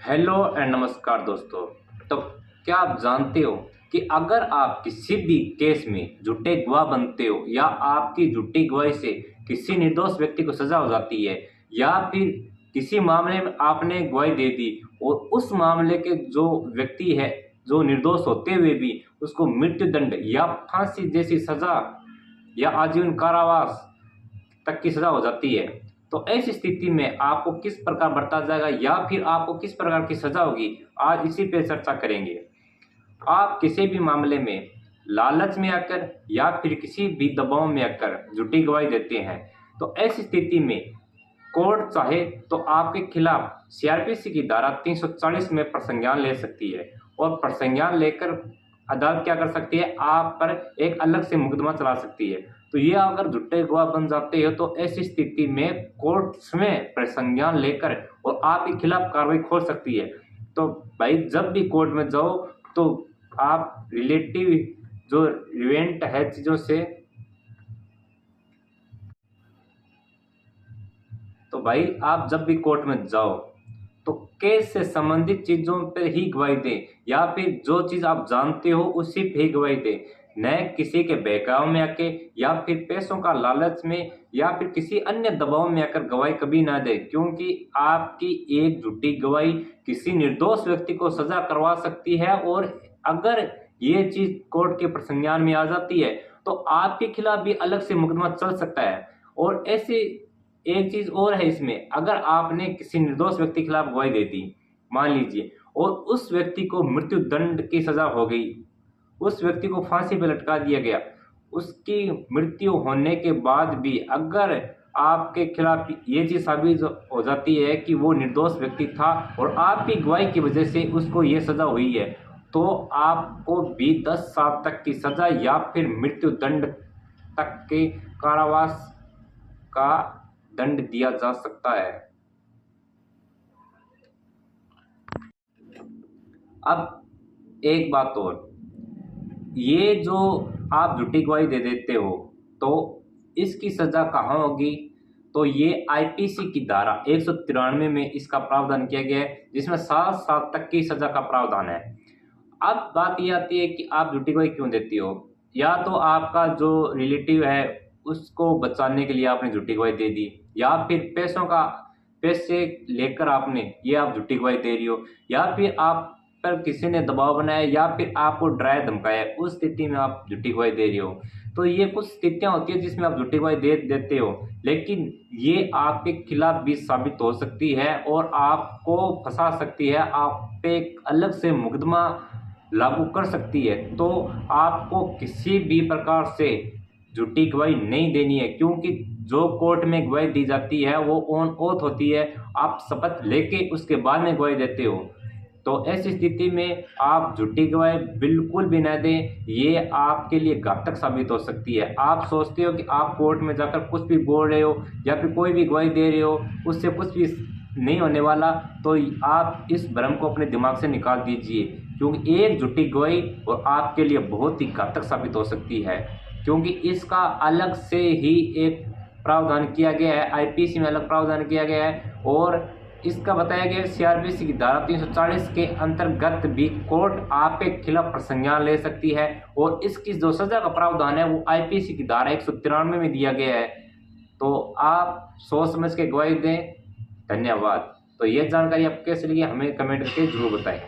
Hello and नमस्कार दोस्तों। तो क्या आप जानते हो कि अगर आप किसी भी केस में झूठे गवाह बनते हो या आपकी झूठी गवाही से किसी निर्दोष व्यक्ति को सजा हो जाती है या फिर किसी मामले में आपने गवाही दे दी और उस मामले के जो व्यक्ति है जो निर्दोष होते हुए भी उसको मृत्युदंड या फांसी जैसी सजा या आजीवन कारावास तक की सजा हो जाती है, तो ऐसी स्थिति में आपको किस प्रकार बरता जाएगा या फिर आपको किस प्रकार की सजा होगी, आज इसी पे चर्चा करेंगे। आप किसी भी मामले में लालच में आकर या फिर किसी भी दबाव में आकर झूठी गवाही देते हैं, तो ऐसी स्थिति में कोर्ट चाहे तो आपके खिलाफ सीआरपीसी की धारा 340 में प्रसंज्ञान ले सकती है और प्रसंज्ञान लेकर अदालत क्या कर सकती है, आप पर एक अलग से मुकदमा चला सकती है। तो ये अगर झूठे गवाह बन जाते हो तो ऐसी स्थिति में कोर्ट स्वयं प्रसंज्ञान लेकर और आपके खिलाफ कार्रवाई खोल सकती है। तो भाई जब भी कोर्ट में जाओ तो आप रिलेटिव जो इवेंट है चीज़ों से, तो भाई आप जब भी कोर्ट में जाओ तो केस से संबंधित चीज़ों पर ही गवाही दें या फिर जो चीज़ आप जानते हो उसी पे ही गवाही दें, न किसी के बहकावे में आके या फिर पैसों का लालच में या फिर किसी अन्य दबाव में आकर गवाही कभी ना दें, क्योंकि आपकी एक झूठी गवाही किसी निर्दोष व्यक्ति को सजा करवा सकती है। और अगर ये चीज़ कोर्ट के प्रसंज्ञान में आ जाती है तो आपके खिलाफ भी अलग से मुकदमा चल सकता है। और ऐसी एक चीज और है इसमें, अगर आपने किसी निर्दोष व्यक्ति के खिलाफ गवाही दे दी मान लीजिए और उस व्यक्ति को मृत्यु दंड की सजा हो गई, उस व्यक्ति को फांसी पर लटका दिया गया, उसकी मृत्यु होने के बाद भी अगर आपके खिलाफ ये चीज साबित हो जाती है कि वो निर्दोष व्यक्ति था और आपकी गवाही की वजह से उसको ये सजा हुई है, तो आपको भी 10 साल तक की सजा या फिर मृत्यु दंड तक के कारावास का दंड दिया जा सकता है। अब एक बात और, ये जो आप झूठी गवाही दे देते हो तो इसकी सजा कहाँ होगी, तो ये आईपीसी की धारा 193 में इसका प्रावधान किया गया है, जिसमें 7 साल तक की सजा का प्रावधान है। अब बात ये आती है कि आप झूठी गवाही क्यों देती हो, या तो आपका जो रिलेटिव है उसको बचाने के लिए आपने झूठी गवाही दे दी, या फिर पैसे लेकर आपने ये आप झूठी गवाही दे रही हो, या फिर आप पर किसी ने दबाव बनाया या फिर आपको डराया धमकाया, उस स्थिति में आप झूठी गवाही दे रही हो। तो ये कुछ स्थितियां होती है जिसमें आप झूठी गवाही दे देते हो, लेकिन ये आपके खिलाफ भी साबित हो सकती है और आपको फंसा सकती है, आप पे एक अलग से मुकदमा लागू कर सकती है। तो आपको किसी भी प्रकार से झूठी गवाही नहीं देनी है, क्योंकि जो कोर्ट में गवाही दी जाती है वो ऑन ओथ होती है, आप शपथ लेके उसके बाद में गवाही देते हो। तो ऐसी स्थिति में आप झूठी गवाही बिल्कुल भी न दें, ये आपके लिए घातक साबित हो सकती है। आप सोचते हो कि आप कोर्ट में जाकर कुछ भी बोल रहे हो या फिर कोई भी गवाही दे रहे हो उससे कुछ भी नहीं होने वाला, तो आप इस भ्रम को अपने दिमाग से निकाल दीजिए, क्योंकि एक झूठी गवाही और आपके लिए बहुत ही घातक साबित हो सकती है। क्योंकि इसका अलग से ही एक प्रावधान किया गया है, आईपीसी में अलग प्रावधान किया गया है और इसका बताया गया सीआरपीसी की धारा 340 के अंतर्गत भी कोर्ट आपके खिलाफ प्रसंज्ञान ले सकती है और इसकी जो सजा का प्रावधान है वो आईपीसी की धारा 193 में दिया गया है। तो आप सोच समझ के गवाही दें। धन्यवाद। तो ये जानकारी आपको कैसे लगी हमें कमेंट करके जरूर बताएं।